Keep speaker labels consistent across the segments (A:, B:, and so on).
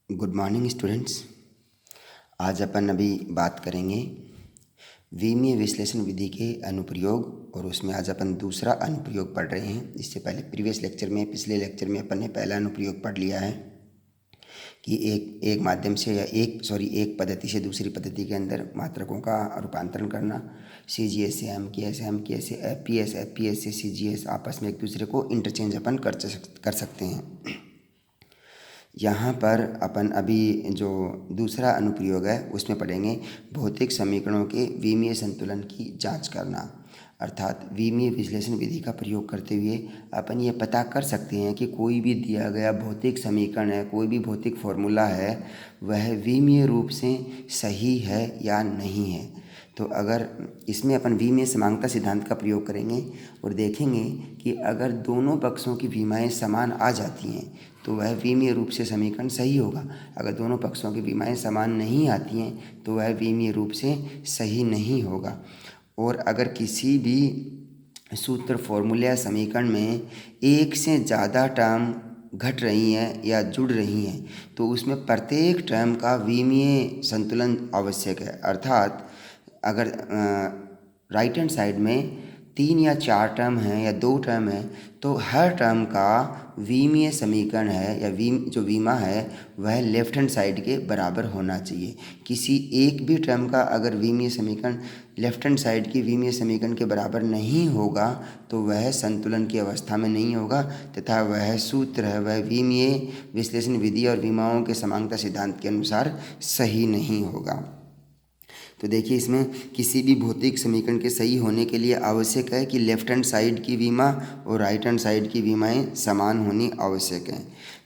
A: Good morning students. आज अपन अभी बात करेंगे विमीय विश्लेषण विधि के अनुप्रयोग और उसमें आज अपन दूसरा अनुप्रयोग पढ़ रहे हैं। इससे पहले पिछले लेक्चर में अपन ने पहला अनुप्रयोग पढ़ लिया है कि एक माध्यम से या एक पद्धति से दूसरी पद्धति के अंदर मात्रकों का रूपांतरण करना। CGS से MKS, MKS से FPS, FPS से CGS आपस में एक दूसरे को इंटरचेंज अपन कर सकते हैं। यहाँ पर अपन अभी जो दूसरा अनुप्रयोग है उसमें पढ़ेंगे भौतिक समीकरणों के विमीय संतुलन की जांच करना। अर्थात विमीय विश्लेषण विधि का प्रयोग करते हुए अपन ये पता कर सकते हैं कि कोई भी दिया गया भौतिक समीकरण है, कोई भी भौतिक फॉर्मूला है, वह विमीय रूप से सही है या नहीं है। तो अगर इसमें अपन विमीय समांगता सिद्धांत का प्रयोग करेंगे और देखेंगे कि अगर दोनों पक्षों की विमाएँ समान आ जाती हैं तो वह विमीय रूप से समीकरण सही होगा। अगर दोनों पक्षों की विमाएँ समान नहीं आती हैं तो वह विमीय रूप से सही नहीं होगा। और अगर किसी भी सूत्र फॉर्मूला समीकरण में एक से ज़्यादा टर्म घट रही हैं या जुड़ रही हैं तो उसमें प्रत्येक टर्म का विमीय संतुलन आवश्यक है। अर्थात अगर राइट हैंड साइड में 3 या 4 टर्म हैं या 2 टर्म हैं तो हर टर्म का विमीय समीकरण है या जो विमा है वह लेफ्ट हैंड साइड के बराबर होना चाहिए। किसी एक भी टर्म का अगर विमीय समीकरण लेफ्ट हैंड साइड की विमीय समीकरण के बराबर नहीं होगा तो वह संतुलन की अवस्था में नहीं होगा तथा वह सूत्र है वह विमीय विश्लेषण विधि और विमाओं के समांगता सिद्धांत के अनुसार सही नहीं होगा। तो देखिए इसमें किसी भी भौतिक समीकरण के सही होने के लिए आवश्यक है कि लेफ्ट हैंड साइड की विमा और राइट हैंड साइड की विमाएँ समान होनी आवश्यक है।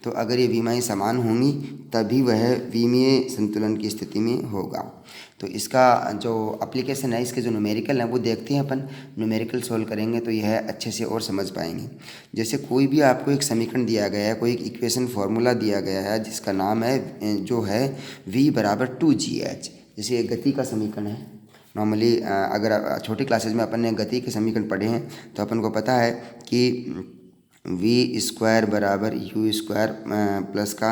A: तो अगर ये विमाएँ समान होंगी तभी वह विमीय संतुलन की स्थिति में होगा। तो इसका जो एप्लीकेशन है, इसके जो न्यूमेरिकल हैं वो देखते हैं अपन। न्यूमेरिकल सोल्व करेंगे तो यह अच्छे से और समझ पाएंगे। जैसे कोई भी आपको एक समीकरण दिया गया है, कोई एक इक्वेशन फार्मूला दिया गया है जिसका नाम है जो है V बराबर 2GH। जैसे एक गति का समीकरण है। नॉर्मली अगर छोटी क्लासेस में अपन ने गति के समीकरण पढ़े हैं तो अपन को पता है कि V² बराबर U² प्लस का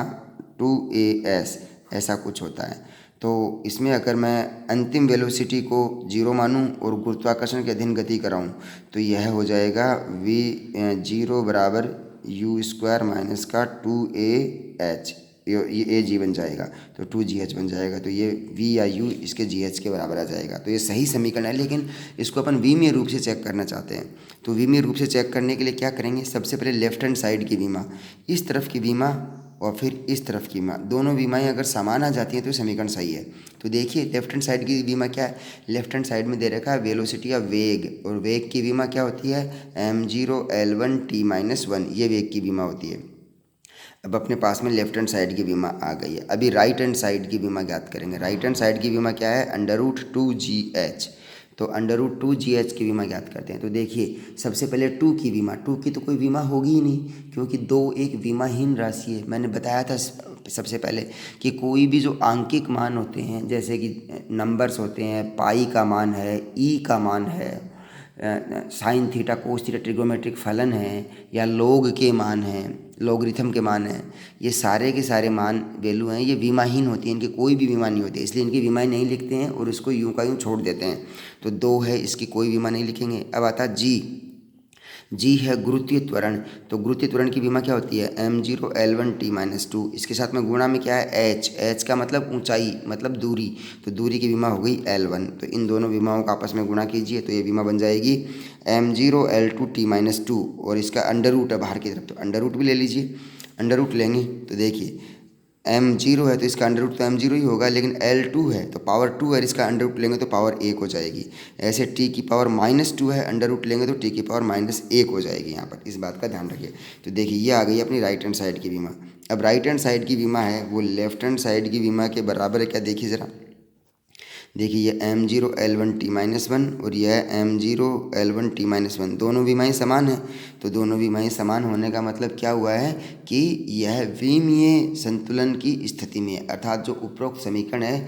A: 2AS ऐसा कुछ होता है। तो इसमें अगर मैं अंतिम वेलोसिटी को 0 मानूं और गुरुत्वाकर्षण के अधीन गति कराऊं तो यह हो जाएगा V0 बराबर U² माइनस का 2AH, ये AG बन जाएगा तो 2GH बन जाएगा। तो ये V या U इसके GH के बराबर आ जाएगा। तो ये सही समीकरण है, लेकिन इसको अपन विमीय रूप से चेक करना चाहते हैं। तो विमीय रूप से चेक करने के लिए क्या करेंगे, सबसे पहले लेफ्ट हैंड साइड की विमा, इस तरफ की विमा और फिर इस तरफ की विमा, दोनों विमाएँ अगर समान आ जाती हैं तो समीकरण सही है। तो देखिए लेफ्ट हैंड साइड की विमा क्या है, लेफ्ट हैंड साइड में दे रखा है वेलोसिटी या वेग, और वेग की विमा क्या होती है m0 L1 t-1, ये वेग की विमा होती है। अब अपने पास में लेफ्ट हैंड साइड की विमा आ गई है। अभी राइट हैंड साइड की विमा ज्ञात करेंगे। राइट हैंड साइड की विमा क्या है, √2GH। तो √2GH की विमा ज्ञात करते हैं। तो देखिए सबसे पहले 2 की विमा, 2 की तो कोई विमा होगी ही नहीं क्योंकि 2 एक विमाहीन राशि है। मैंने बताया था सबसे पहले कि कोई भी जो आंकिक मान होते हैं जैसे कि नंबर्स होते हैं, पाई का मान है, ई का मान है, sine theta cos theta trigonometric फलन है, या लोग के मान हैं, लॉगरिथम के मान हैं, ये सारे के सारे मान वैल्यू हैं, ये विमाहीन होती हैं, इनकी कोई भी विमा नहीं होती, इसलिए इनकी विमाएँ नहीं लिखते हैं और इसको यूँ का यूँ छोड़ देते हैं। तो 2 है, इसकी कोई विमा नहीं लिखेंगे। अब आता जी है गुरुत्वीय त्वरण। तो गुरुत्वीय त्वरण की विमा क्या होती है m0 L1 t-2। इसके साथ में गुणा में क्या है h का मतलब ऊंचाई मतलब दूरी, तो दूरी की विमा हो गई L1। तो इन दोनों विमाओं का आपस में गुणा कीजिए तो ये विमा बन जाएगी m0 L2 t-2, और इसका अंडर रूट है बाहर की तरफ तो अंडर रूट भी ले लीजिए। अंडर रूट लेंगे तो देखिए m0 है तो इसका अंडर रूट तो m0 ही होगा, लेकिन L2 है तो पावर 2 है, इसका अंडर रूट लेंगे तो पावर 1 हो जाएगी। ऐसे t की पावर -2 है, अंडर रूट लेंगे तो t की पावर -1 हो जाएगी। यहाँ पर इस बात का ध्यान रखिए। तो देखिए ये आ गई अपनी राइट हैंड साइड की विमा। अब राइट हैंड साइड की विमा है वो लेफ्ट हैंड साइड की विमा के बराबर है क्या, देखिए ज़रा। देखिए ये m0 L1 t-1 और यह m0 L1 t-1, दोनों विमाएँ समान हैं। तो दोनों विमाएँ समान होने का मतलब क्या हुआ है कि यह विमीय संतुलन की स्थिति में है। अर्थात जो उपरोक्त समीकरण है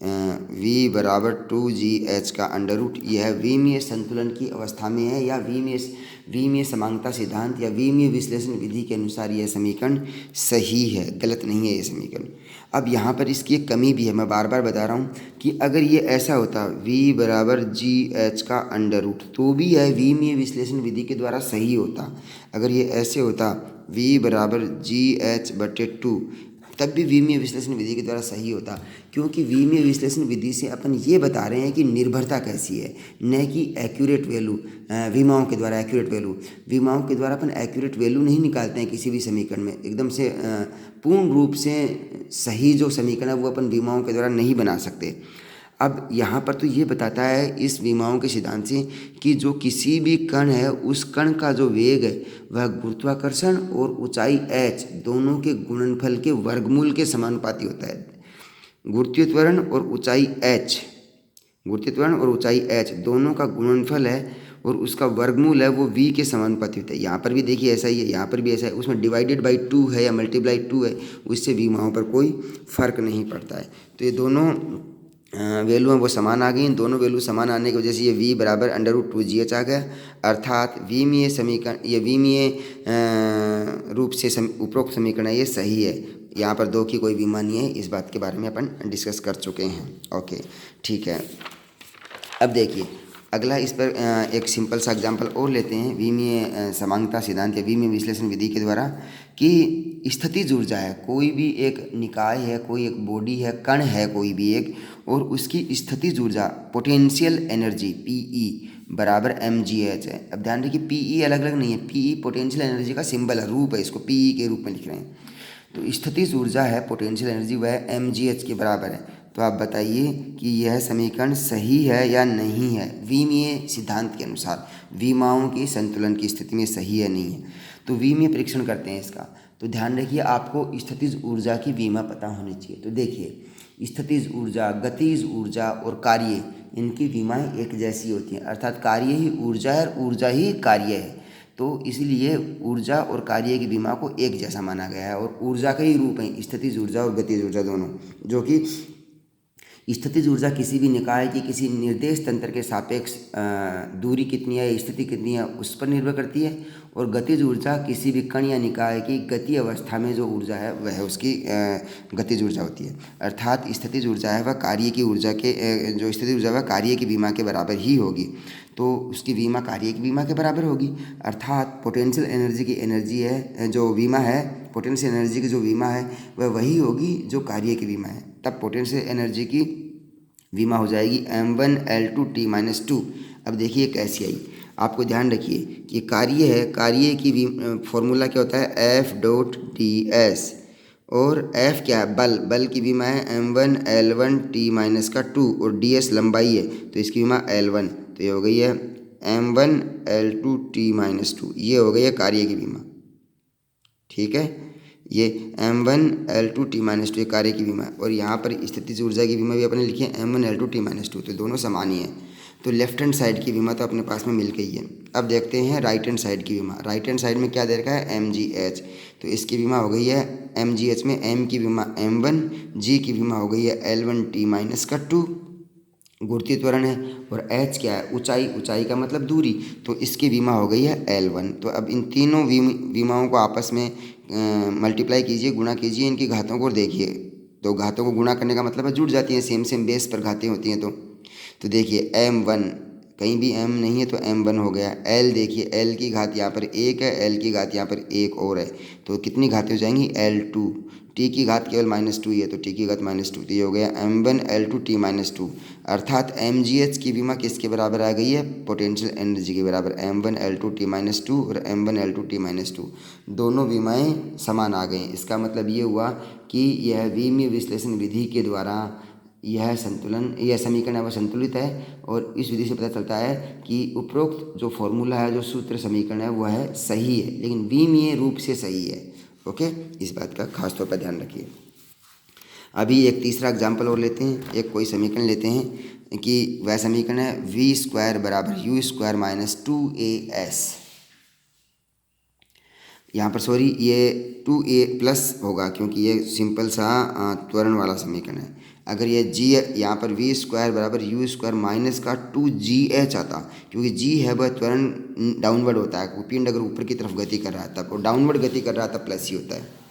A: v बराबर 2gh का अंडर रूट, यह विमीय संतुलन की अवस्था में है या विमीय समांगता सिद्धांत या विमीय विश्लेषण विधि के अनुसार यह समीकरण सही है, गलत नहीं है ये समीकरण। अब यहाँ पर इसकी एक कमी भी है, मैं बार बार बता रहा हूँ कि अगर ये ऐसा होता v बराबर gh का अंडर रूट तो भी यह विमीय विश्लेषण विधि के द्वारा सही होता। अगर ये ऐसे होता v बराबर gh/2 तब भी विमीय विश्लेषण विधि के द्वारा सही होता, क्योंकि विमीय विश्लेषण विधि से अपन ये बता रहे हैं कि निर्भरता कैसी है, न कि एक्यूरेट वैल्यू। विमाओं के द्वारा एक्यूरेट वैल्यू, विमाओं के द्वारा अपन एक्यूरेट वैल्यू नहीं निकालते हैं किसी भी समीकरण में। एकदम से पूर्ण रूप से सही जो समीकरण है वो अपन विमाओं के द्वारा नहीं बना सकते। अब यहाँ पर तो ये बताता है इस विमाओं के सिद्धांत से कि जो किसी भी कण है उस कण का जो वेग है वह गुरुत्वाकर्षण और ऊंचाई h दोनों के गुणनफल के वर्गमूल के समानुपाती होता है। गुरुत्वीय त्वरण और ऊंचाई h दोनों का गुणनफल है और उसका वर्गमूल है वो v के समानुपाती होता है। यहाँ पर भी देखिए ऐसा ही है, यहाँ पर भी ऐसा है, उसमें डिवाइडेड बाई 2 है या मल्टीप्लाई 2 है, उससे विमाओं पर कोई फर्क नहीं पड़ता है। तो ये दोनों वैल्यू हैं वो समान आ गई। इन दोनों वैल्यू समान आने की वजह से ये v बराबर अंडर रूट 2gh आ गया, अर्थात विमीय समीकरण, ये विमीय रूप से उपरोक्त समीकरण है ये सही है। यहाँ पर 2 की कोई विमा नहीं है, इस बात के बारे में अपन डिस्कस कर चुके हैं। ओके ठीक है। अब देखिए अगला इस पर एक सिंपल सा एग्जांपल और लेते हैं विमीय समांगता सिद्धांत या विमीय विश्लेषण विधि के द्वारा कि स्थितिज ऊर्जा है, कोई भी एक निकाय है, कोई एक बॉडी है, कण है कोई भी एक, और उसकी स्थितिज ऊर्जा पोटेंशियल एनर्जी Pe बराबर mgh है। अब ध्यान रखिए Pe अलग अलग नहीं है, Pe पोटेंशियल एनर्जी का सिंबल है, रूप है, इसको Pe के रूप में लिख रहे हैं। तो स्थितिज ऊर्जा है पोटेंशियल एनर्जी वह mgh के बराबर है। तो आप बताइए कि यह समीकरण सही है या नहीं है, विमीय सिद्धांत के अनुसार विमाओं की संतुलन की स्थिति में सही है नहीं है। तो विमीय परीक्षण करते हैं इसका। तो ध्यान रखिए आपको स्थितिज ऊर्जा की विमा पता होनी चाहिए। तो देखिए स्थितिज ऊर्जा, गतिज ऊर्जा और कार्य, इनकी विमाएँ एक जैसी होती हैं, अर्थात कार्य ही ऊर्जा है और ऊर्जा ही कार्य है। तो इसलिए ऊर्जा और कार्य की विमा को एक जैसा माना गया है और ऊर्जा के ही रूप हैं स्थितिज ऊर्जा और गतिज ऊर्जा दोनों, जो कि स्थितिज ऊर्जा किसी भी निकाय की किसी निर्देश तंत्र के सापेक्ष दूरी कितनी है, स्थिति कितनी है, उस पर निर्भर करती है। और गतिज ऊर्जा किसी भी कण या निकाय की गति अवस्था में जो ऊर्जा है वह उसकी गतिज ऊर्जा होती है। अर्थात स्थितिज ऊर्जा है वह कार्य की ऊर्जा के जो स्थितिज ऊर्जा वह कार्य की विमा के बराबर ही होगी, तो उसकी विमा कार्य की विमा के बराबर होगी। अर्थात पोटेंशियल एनर्जी की एनर्जी है जो विमा है, पोटेंशियल एनर्जी की जो विमा है वह वही होगी जो कार्य की विमा है। तब पोटेंशियल एनर्जी की विमा हो जाएगी m1L2T-2। अब देखिए कैसी आई, आपको ध्यान रखिए कि कार्य है, कार्य की फॉर्मूला क्या होता है F.ds, और F क्या है, बल की विमा है m1L1T-2 और ds लंबाई है तो इसकी विमा L1, तो ये हो गई है m1L2T-2, ये हो गई है कार्य की विमा। ठीक है, ये m1L2T-2 ये कार्य की विमा है, और यहाँ पर स्थितिज ऊर्जा की विमा भी अपने लिखी है m1L2T-2, तो दोनों समान ही है। तो लेफ्ट हैंड साइड की विमा तो अपने पास में मिल गई है। अब देखते हैं राइट हैंड साइड की विमा। राइट हैंड साइड में क्या दे रखा है mgh, तो इसकी विमा हो गई है mgh में m की विमा m1, g की विमा हो गई है L1T-2, गुरुत्वीय त्वरण है, और h क्या है ऊंचाई, ऊंचाई का मतलब दूरी, तो इसकी विमा हो गई है L1। तो अब इन तीनों विमाओं को आपस में मल्टीप्लाई कीजिए, गुणा कीजिए इनकी घातों को, देखिए तो घातों को गुणा करने का मतलब है जुड़ जाती हैं, सेम बेस पर घातें होती हैं। तो देखिए m1, कहीं भी m नहीं है तो m1 हो गया। l देखिए l की घात यहाँ पर 1 है, l की घात यहाँ पर 1 और है, तो कितनी घातें हो जाएंगी L2। t की घात केवल -2 ही है तो t की घात -2, तो ये हो गया m1L2T-2। अर्थात mgh की विमा किसके बराबर आ गई है, पोटेंशियल एनर्जी के बराबर m1L2T-2 और m1L2T-2 दोनों विमाएँ समान आ गई। इसका मतलब ये हुआ कि यह विमीय विश्लेषण विधि के द्वारा यह समीकरण है वह संतुलित है, और इस विधि से पता चलता है कि उपरोक्त जो फॉर्मूला है, जो सूत्र समीकरण है वह है सही है, लेकिन विमीय रूप से सही है। ओके, इस बात का खास तौर पर ध्यान रखिए। अभी एक तीसरा एग्जाम्पल और लेते हैं, एक कोई समीकरण लेते हैं कि वह समीकरण है v² बराबर u² - 2as। यहाँ पर ये 2a+ होगा क्योंकि ये सिंपल सा त्वरण वाला समीकरण है। अगर ये जी यहाँ पर वी स्क्वायर बराबर यू स्क्वायर माइनस का 2GH आता, क्योंकि जी है वह त्वरण डाउनवर्ड होता है, वो पिंड अगर ऊपर की तरफ गति कर रहा है तब, और डाउनवर्ड गति कर रहा है तब प्लस ही होता है।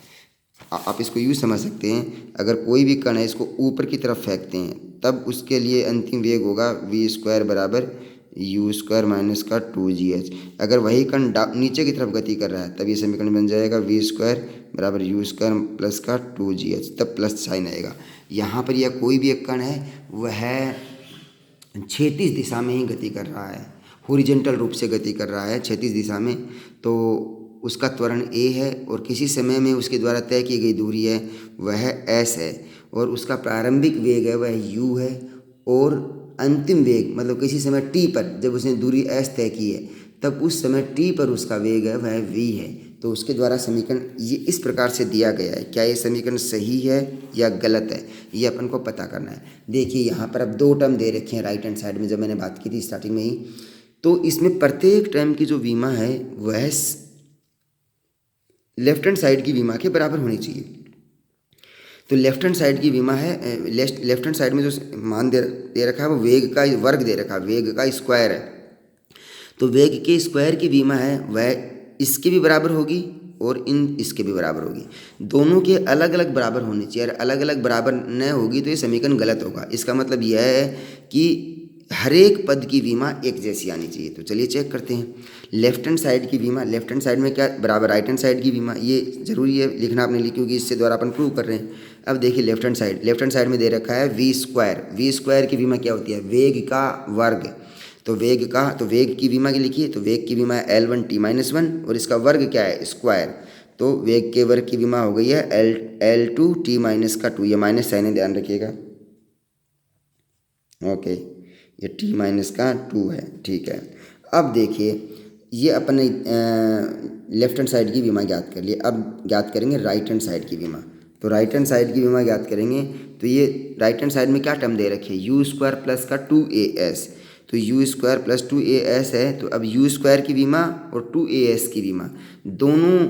A: आप इसको यूँ समझ सकते हैं, अगर कोई भी कण है इसको ऊपर की तरफ फेंकते हैं तब उसके लिए अंतिम वेग होगा वी स्क्वायर बराबर यू स्क्वायर माइनस का 2GH। अगर वही कण नीचे की तरफ गति कर रहा है तब ये समीकरण बन जाएगा वी स्क्वायर बराबर यू स्क्वायर प्लस का 2GH, तब प्लस साइन आएगा। यहाँ पर यह कोई भी एक कण है वह क्षैतिज दिशा में ही गति कर रहा है, हॉरिजॉन्टल रूप से गति कर रहा है क्षैतिज दिशा में, तो उसका त्वरण a है और किसी समय में उसके द्वारा तय की गई दूरी है वह s है, और उसका प्रारंभिक वेग है वह u है, और अंतिम वेग मतलब किसी समय t पर जब उसने दूरी s तय की है तब उस समय t पर उसका वेग है वह v है। तो उसके द्वारा समीकरण ये इस प्रकार से दिया गया है। क्या ये समीकरण सही है या गलत है, ये अपन को पता करना है। देखिए यहाँ पर अब 2 टर्म दे रखे हैं राइट हैंड साइड में, जब मैंने बात की थी स्टार्टिंग में ही, तो इसमें प्रत्येक टर्म की जो विमा है वह लेफ्ट हैंड साइड की विमा के बराबर होनी चाहिए। तो लेफ्ट हैंड साइड की विमा है, लेफ्ट हैंड साइड में जो मान दे रखा है वो वेग का वर्ग दे रखा है, वेग का स्क्वायर है। तो वेग के स्क्वायर की विमा है वह इसके भी बराबर होगी और इसके भी बराबर होगी। दोनों के अलग अलग बराबर होनी चाहिए, और अलग अलग बराबर न होगी तो ये समीकरण गलत होगा। इसका मतलब यह है कि हर एक पद की विमा एक जैसी आनी चाहिए। तो चलिए चेक करते हैं लेफ्ट हैंड साइड की विमा। लेफ्ट हैंड साइड में क्या बराबर राइट हैंड साइड की विमा, ये जरूरी है लिखना अपने लिए, क्योंकि इससे द्वारा अपन प्रूव कर रहे हैं। अब देखिए लेफ्ट हैंड साइड में दे रखा है वी स्क्वायर की विमा क्या होती है, वेग का वर्ग। तो वेग की विमा की लिखिए, तो वेग की विमा है L1t-1 और इसका वर्ग क्या है स्क्वायर। तो वेग के वर्ग की विमा हो गई है L2t-2, ये माइनस साइन है ध्यान रखिएगा। ओके, ये t-2 है, ठीक है। अब देखिए ये अपने लेफ्ट हैंड साइड की विमा ज्ञात कर लिए। अब ज्ञात करेंगे राइट हैंड साइड की विमा। तो राइट हैंड साइड की विमा ज्ञात करेंगे, तो ये राइट हैंड साइड में क्या टर्म दे रखी है, यू स्क्वायर प्लस का 2as। तो यू स्क्वायर प्लस 2as है, तो अब यू स्क्वायर की विमा और 2as की विमा, दोनों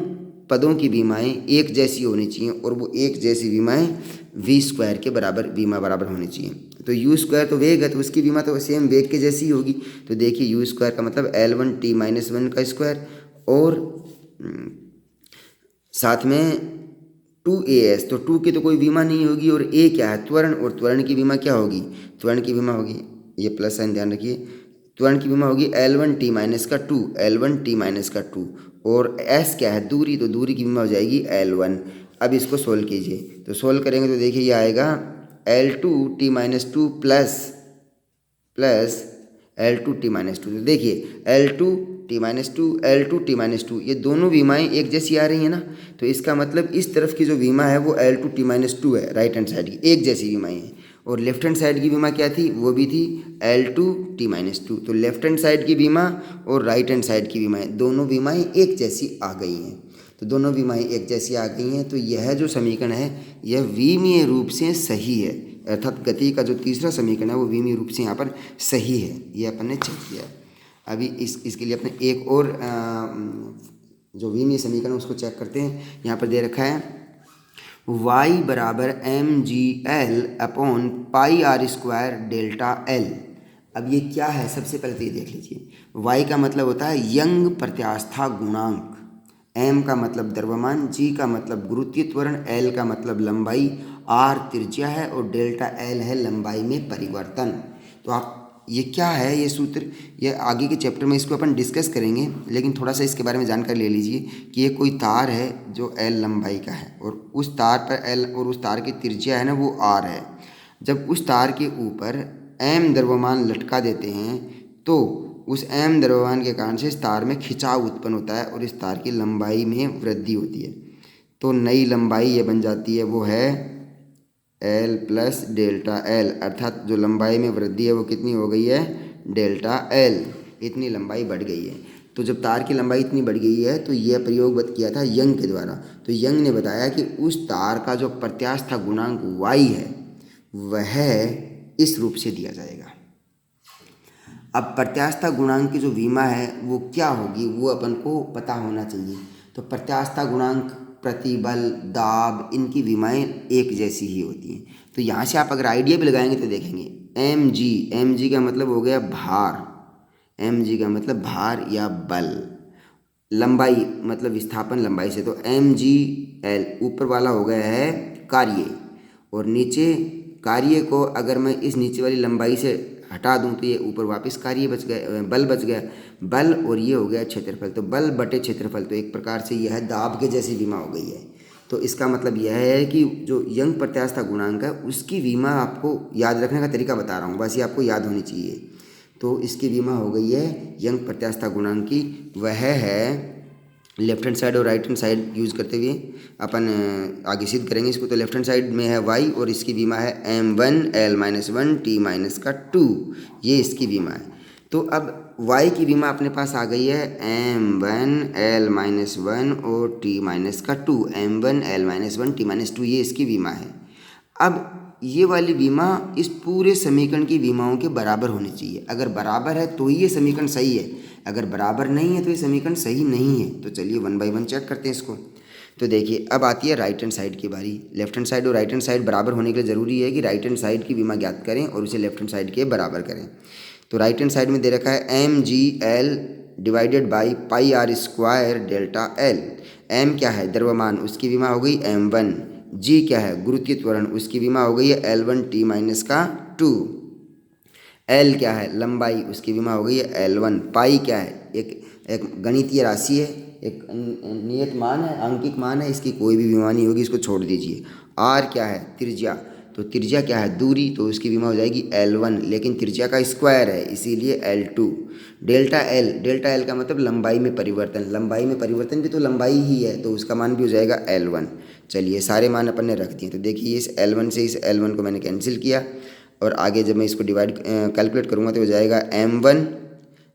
A: पदों की विमाएँ एक जैसी होनी चाहिए, और वो एक जैसी विमाएँ वी स्क्वायर के बराबर विमा बराबर होनी चाहिए। तो यू स्क्वायर तो वेग है, तो उसकी विमा तो सेम वेग के जैसी होगी। तो देखिए यू स्क्वायर का मतलब L1t-1 का स्क्वायर, और साथ में 2as, तो 2 की तो कोई विमा नहीं होगी, और a क्या है त्वरण, और त्वरण की विमा क्या होगी, त्वरण की विमा होगी, ये प्लस साइन ध्यान रखिए, त्वरण की विमा होगी L1t-2, और s क्या है दूरी, तो दूरी की विमा हो जाएगी L1। अब इसको सोल्व कीजिए, तो सोल्व करेंगे तो देखिए ये आएगा L2t-2 प्लस L2t-2। तो देखिए L2t-2 ये दोनों विमाएँ एक जैसी आ रही हैं ना, तो इसका मतलब इस तरफ की जो विमा है वो L2t-2 है, राइट हैंड साइड की एक जैसी विमाएँ हैं। और लेफ्ट हैंड साइड की बीमा क्या थी, वो भी थी L2t-2। तो लेफ्ट हैंड साइड की बीमा और राइट हैंड साइड की बीमाएँ, दोनों बीमाएँ एक जैसी आ गई हैं। तो दोनों बीमाएँ एक जैसी आ गई हैं, तो यह जो समीकरण है यह विमीय रूप से सही है, अर्थात गति का जो तीसरा समीकरण है वो विमीय रूप से यहाँ पर सही है, ये अपन ने चेक किया। अभी इसके लिए अपने एक और जो विमीय समीकरण उसको चेक करते हैं। यहाँ पर दे रखा है y बराबर mgl/πr²Δl। अब ये क्या है, सबसे पहले तो ये देख लीजिए। y का मतलब होता है यंग प्रत्यास्था गुणांक, m का मतलब द्रव्यमान, g का मतलब गुरुत्वीय त्वरण, l का मतलब लंबाई, r त्रिज्या है और डेल्टा l है लंबाई में परिवर्तन। तो आप ये क्या है, ये सूत्र, ये आगे के चैप्टर में इसको अपन डिस्कस करेंगे, लेकिन थोड़ा सा इसके बारे में जानकारी ले लीजिए कि ये कोई तार है जो l लंबाई का है, और उस तार पर l और उस तार की त्रिज्या है ना वो r है। जब उस तार के ऊपर m द्रव्यमान लटका देते हैं तो उस m द्रव्यमान के कारण से इस तार में खिंचाव उत्पन्न होता है और इस तार की लंबाई में वृद्धि होती है। तो नई लंबाई ये बन जाती है, वो है L प्लस डेल्टा L, अर्थात जो लंबाई में वृद्धि है वो कितनी हो गई है, डेल्टा L, इतनी लंबाई बढ़ गई है। तो जब तार की लंबाई इतनी बढ़ गई है तो यह प्रयोग किया था यंग के द्वारा। तो यंग ने बताया कि उस तार का जो प्रत्यास्था गुणांक y है वह इस रूप से दिया जाएगा। अब प्रत्यास्था गुणांक की जो विमा है वो क्या होगी वो अपन को पता होना चाहिए। तो प्रत्यास्था गुणांक प्रतिबल, दाब, इनकी विमाएँ एक जैसी ही होती हैं। तो यहाँ से आप अगर आइडिया भी लगाएंगे तो देखेंगे एम जी का मतलब हो गया भार, एम जी का मतलब भार या बल, लंबाई मतलब विस्थापन लंबाई से, तो एम जी एल ऊपर वाला हो गया है कार्य, और नीचे कार्य को अगर मैं इस नीचे वाली लंबाई से हटा दूं तो ये ऊपर वापस कार्य बच गया, बल बच गया, बल, और ये हो गया क्षेत्रफल। तो बल बटे क्षेत्रफल, तो एक प्रकार से यह दाब के जैसी विमा हो गई है। तो इसका मतलब यह है कि जो यंग प्रत्यास्थता गुणांक है उसकी विमा आपको याद रखने का तरीका बता रहा हूँ, बस ये आपको याद होनी चाहिए। तो इसकी विमा हो गई है यंग प्रत्यास्थता गुणांक की, वह है लेफ्ट हैंड साइड और राइट हैंड साइड यूज़ करते हुए अपन आगे सिद्ध करेंगे इसको। तो लेफ्ट हैंड साइड में है y और इसकी विमा है m1 l-1 t-2, ये इसकी विमा है। तो अब y की विमा अपने पास आ गई है m1 l-1 और t-2, m1 l-1 t-2, ये इसकी विमा है। अब ये वाली विमा इस पूरे समीकरण की विमाओं के बराबर होनी चाहिए। अगर बराबर है तो ही ये समीकरण सही है, अगर बराबर नहीं है तो ये समीकरण सही नहीं है। तो चलिए 1 बाय 1 चेक करते हैं इसको। तो देखिए अब आती है राइट हैंड साइड की बारी। लेफ्ट हैंड साइड और राइट हैंड साइड बराबर होने के लिए ज़रूरी है कि राइट हैंड साइड की विमा ज्ञात करें और उसे लेफ्ट हैंड साइड के बराबर करें। तो राइट हैंड साइड में दे रखा है M G L divided by pi R square delta L. M क्या है? द्रव्यमान, उसकी विमा हो गई m1। जी क्या है? गुरुत्वीय त्वरण, उसकी विमा हो गई है l1 t-2। एल क्या है? लंबाई, उसकी विमा हो गई है l1। पाई क्या है? एक गणितीय राशि है, एक नियत मान है, आंकिक मान है, इसकी कोई भी विमा नहीं होगी, इसको छोड़ दीजिए। आर क्या है? त्रिज्या, तो त्रिज्या क्या है? दूरी, तो उसकी विमा हो जाएगी l1, लेकिन त्रिज्या का स्क्वायर है इसीलिए l2। डेल्टा एल का मतलब लंबाई में परिवर्तन, लंबाई में परिवर्तन भी तो लंबाई ही है, तो उसका मान भी हो जाएगा l1। चलिए सारे मान अपन ने रख दिए। तो देखिए इस l1 से इस l1 को मैंने कैंसिल किया, और आगे जब मैं इसको कैलकुलेट करूँगा तो हो जाएगा m1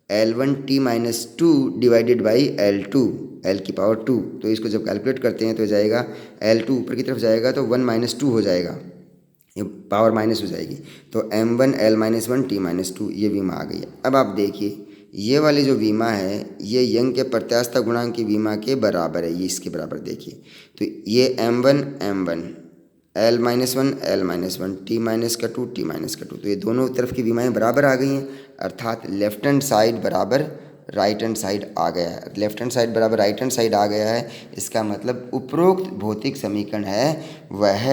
A: l1 t-2 divided by l2 l की पावर 2। तो इसको जब कैलकुलेट करते हैं तो हो जाएगा l2 ऊपर की तरफ जाएगा तो 1 - 2 हो जाएगा, ये पावर माइनस हो जाएगी। तो m1 l-1 t-2, ये विमा आ गई है। अब आप देखिए ये वाली जो विमा है ये यंग के प्रत्यास्थता गुणांक की विमा के बराबर है, ये इसके बराबर देखिए। तो ये m1 l-1 l-1 t-2 t-2, तो ये दोनों तरफ की विमाएँ बराबर आ गई हैं, अर्थात लेफ्ट हैंड साइड बराबर राइट हैंड साइड आ गया है। लेफ्ट हैंड साइड बराबर राइट हैंड साइड आ गया है, इसका मतलब उपरोक्त भौतिक समीकरण है वह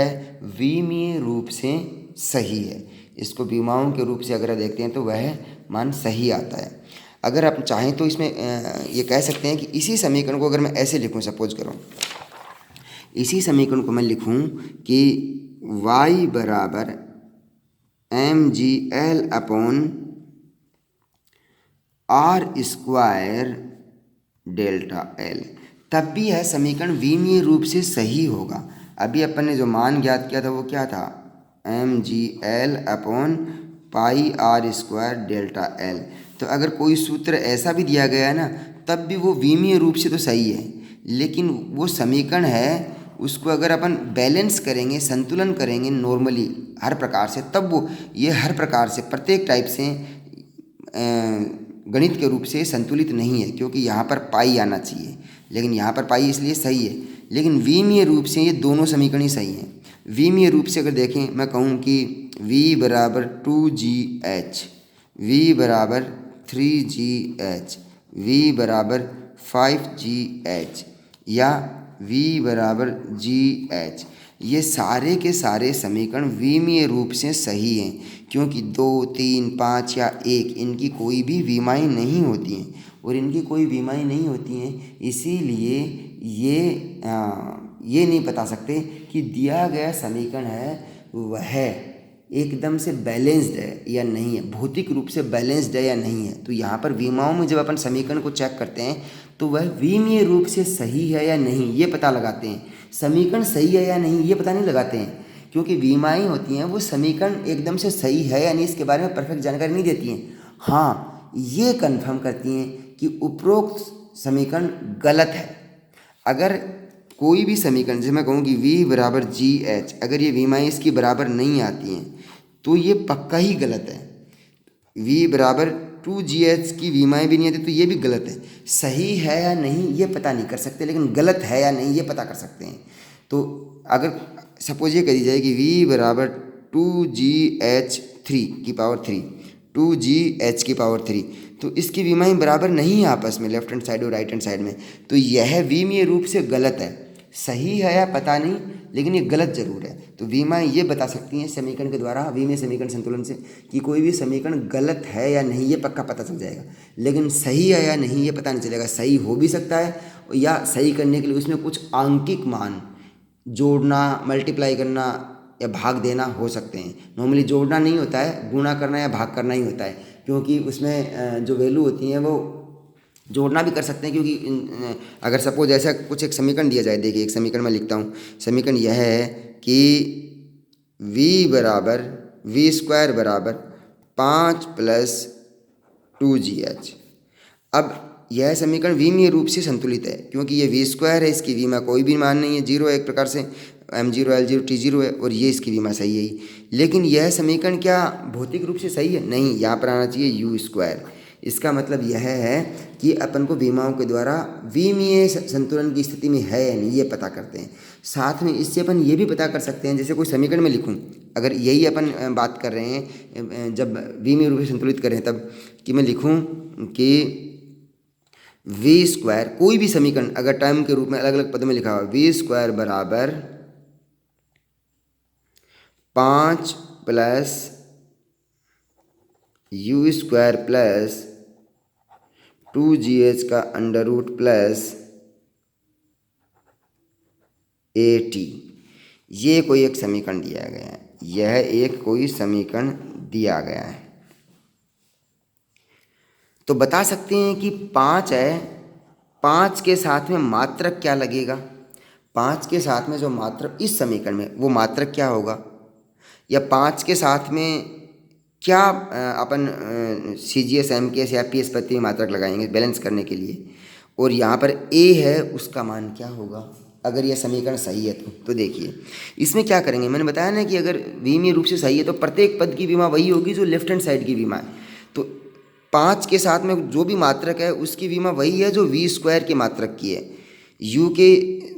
A: विमीय रूप से सही है। इसको विमाओं के रूप से अगर देखते हैं तो वह मान सही आता है। अगर आप चाहें तो इसमें ये कह सकते हैं कि इसी समीकरण को अगर मैं ऐसे लिखूं, सपोज करो इसी समीकरण को मैं लिखूं कि y बराबर mgl upon R square delta L, तब भी यह समीकरण विमीय रूप से सही होगा। अभी अपन ने जो मान ज्ञात किया था वो क्या था? mgl upon pi R square delta L. तो अगर कोई सूत्र ऐसा भी दिया गया है ना, तब भी वो विमीय रूप से तो सही है, लेकिन वो समीकरण है उसको अगर अपन बैलेंस करेंगे, संतुलन करेंगे नॉर्मली हर प्रकार से, तब वो ये हर प्रकार से प्रत्येक टाइप से गणित के रूप से संतुलित नहीं है, क्योंकि यहाँ पर पाई आना चाहिए, लेकिन यहाँ पर पाई इसलिए सही है। लेकिन विमीय रूप से ये दोनों समीकरण ही सही हैं। विमीय रूप से अगर देखें, मैं कहूँ कि v बराबर 2gh, v बराबर 3gh, v बराबर 5gh या v बराबर gh, ये सारे के सारे समीकरण विमीय रूप से सही हैं, क्योंकि 2, 3, 5 या 1 इनकी कोई भी विमाएँ नहीं होती हैं, और इनकी कोई विमाएँ नहीं होती हैं, इसीलिए ये नहीं बता सकते कि दिया गया समीकरण है वह एकदम से बैलेंस्ड है या नहीं है, भौतिक रूप से बैलेंस्ड है या नहीं है। तो यहाँ पर विमाओं में जब अपन समीकरण को चेक करते हैं तो वह विमीय रूप से सही है या नहीं ये पता लगाते हैं, समीकरण सही है या नहीं ये पता नहीं लगाते हैं, क्योंकि विमाएँ होती हैं वो समीकरण एकदम से सही है या नहीं इसके बारे में परफेक्ट जानकारी नहीं देती हैं। हाँ, ये कन्फर्म करती हैं कि उपरोक्त समीकरण गलत है। अगर कोई भी समीकरण जैसे मैं कहूँ कि v बराबर gh, अगर ये विमाएँ इसकी बराबर नहीं आती हैं तो ये पक्का ही गलत है। v बराबर 2GH की विमाएँ भी नहीं आती तो ये भी गलत है। सही है या नहीं ये पता नहीं कर सकते, लेकिन गलत है या नहीं ये पता कर सकते हैं। तो अगर सपोज ये करी जाए कि V बराबर 2GH3 की पावर 3, 2GH की पावर 3, तो इसकी विमाएँ बराबर नहीं है आपस में, लेफ्ट हैंड साइड और राइट हैंड साइड में। तो यह विमीय रूप से गलत है। सही है या पता नहीं, लेकिन ये गलत जरूर है। तो विमाएँ ये बता सकती हैं समीकरण के द्वारा, विमीय समीकरण संतुलन से, कि कोई भी समीकरण गलत है या नहीं ये पक्का पता चल जाएगा, लेकिन सही है या नहीं ये पता नहीं चलेगा। सही हो भी सकता है, या सही करने के लिए उसमें कुछ आंकिक मान जोड़ना, मल्टीप्लाई करना या भाग देना हो सकते हैं। नॉर्मली जोड़ना नहीं होता है, गुणा करना या भाग करना ही होता है, क्योंकि उसमें जो वैल्यू होती हैं वो जोड़ना भी कर सकते हैं। क्योंकि अगर सपोज ऐसा कुछ एक समीकरण दिया जाए, देखिए एक समीकरण मैं लिखता हूँ। समीकरण यह है कि V स्क्वायर बराबर 5 + 2GH। अब यह समीकरण विमीय रूप से संतुलित है, क्योंकि ये V स्क्वायर है, इसकी विमा कोई भी मान नहीं है, जीरो है, एक प्रकार से M0 L0 T0 है, और ये इसकी विमा सही है ही। लेकिन यह समीकरण क्या भौतिक रूप से सही है? नहीं, यहाँ पर आना चाहिए U स्क्वायर। इसका मतलब यह है कि अपन को विमाओं के द्वारा विमीय संतुलन की स्थिति में है या नहीं ये पता करते हैं। साथ में इससे अपन ये भी पता कर सकते हैं, जैसे कोई समीकरण में लिखूं, अगर यही अपन बात कर रहे हैं जब विमीय रूप से संतुलित कर रहे हैं, तब कि मैं लिखूं कि V स्क्वायर, कोई भी समीकरण अगर टर्म के रूप में अलग अलग पदों में लिखा हुआ, V स्क्वायर बराबर 5 + U स्क्वायर प्लस 2GH का √ प्लस AT, ये कोई एक समीकरण दिया गया है। यह एक कोई समीकरण दिया गया है। तो बता सकते हैं कि 5 है, 5 के साथ में मात्रक क्या लगेगा? 5 के साथ में जो मात्रक इस समीकरण में, वो मात्रक क्या होगा? या 5 के साथ में क्या अपन CGS MKS या PS पद्धति में मात्रक लगाएंगे बैलेंस करने के लिए? और यहाँ पर A है, उसका मान क्या होगा अगर यह समीकरण सही है? तो देखिए इसमें क्या करेंगे, मैंने बताया ना कि अगर विमीय रूप से सही है तो प्रत्येक पद की विमा वही होगी जो लेफ्ट हैंड साइड की विमा है। तो 5 के साथ में जो भी मात्रक है उसकी विमा वही है जो V स्क्वायर के मात्रक की है। U के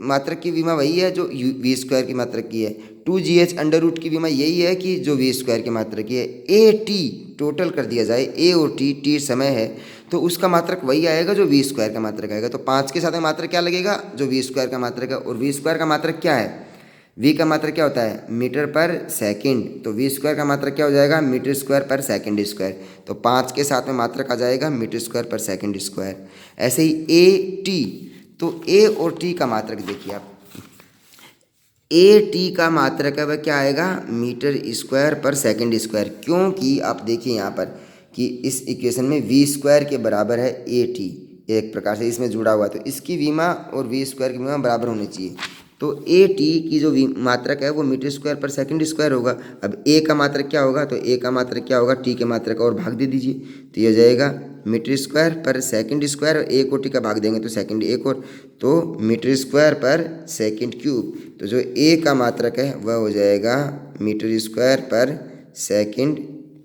A: मात्रक की विमा वही है जो V स्क्वायर की मात्रक की है। 2GH √ की विमा यही है कि जो V स्क्वायर की मात्रक की है। AT टोटल कर दिया जाए, A और T समय है, तो उसका मात्रक वही आएगा जो V स्क्वायर का मात्रक आएगा। तो 5 के साथ में मात्रक क्या लगेगा? जो V स्क्वायर का मात्रक है। और V स्क्वायर का मात्रक क्या है? V का मात्रक क्या होता है? मीटर पर सेकंड। तो V स्क्वायर का मात्रक क्या हो जाएगा? मीटर स्क्वायर पर सेकंड स्क्वायर। तो 5 के साथ में मात्रक आ जाएगा मीटर स्क्वायर पर सेकंड स्क्वायर। ऐसे ही AT, तो A और T का मात्रक देखिए आप, AT का मात्रक है वह क्या आएगा? मीटर स्क्वायर पर सेकंड स्क्वायर। क्योंकि आप देखिए यहाँ पर कि इस इक्वेशन में V स्क्वायर के बराबर है AT, एक प्रकार से इसमें जुड़ा हुआ, तो इसकी विमा और V स्क्वायर की विमा बराबर होनी चाहिए। तो AT की जो मात्रक है वो मीटर स्क्वायर पर सेकंड स्क्वायर होगा। अब A का मात्रक क्या होगा? तो A का मात्रक क्या होगा? T के मात्रक और भाग दे दीजिए, तो ये हो जाएगा मीटर स्क्वायर पर सेकंड स्क्वायर, और A को T का भाग देंगे तो सेकंड एक और, तो मीटर स्क्वायर पर सेकंड क्यूब। तो जो A का मात्रक है वह हो जाएगा मीटर स्क्वायर पर सेकंड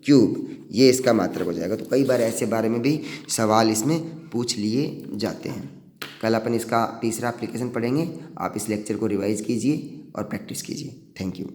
A: क्यूब, ये इसका मात्रक हो जाएगा। तो कई बार ऐसे बारे में भी सवाल इसमें पूछ लिए जाते हैं। कल अपन इसका तीसरा एप्लीकेशन पढ़ेंगे। आप इस लेक्चर को रिवाइज कीजिए और प्रैक्टिस कीजिए। Thank you.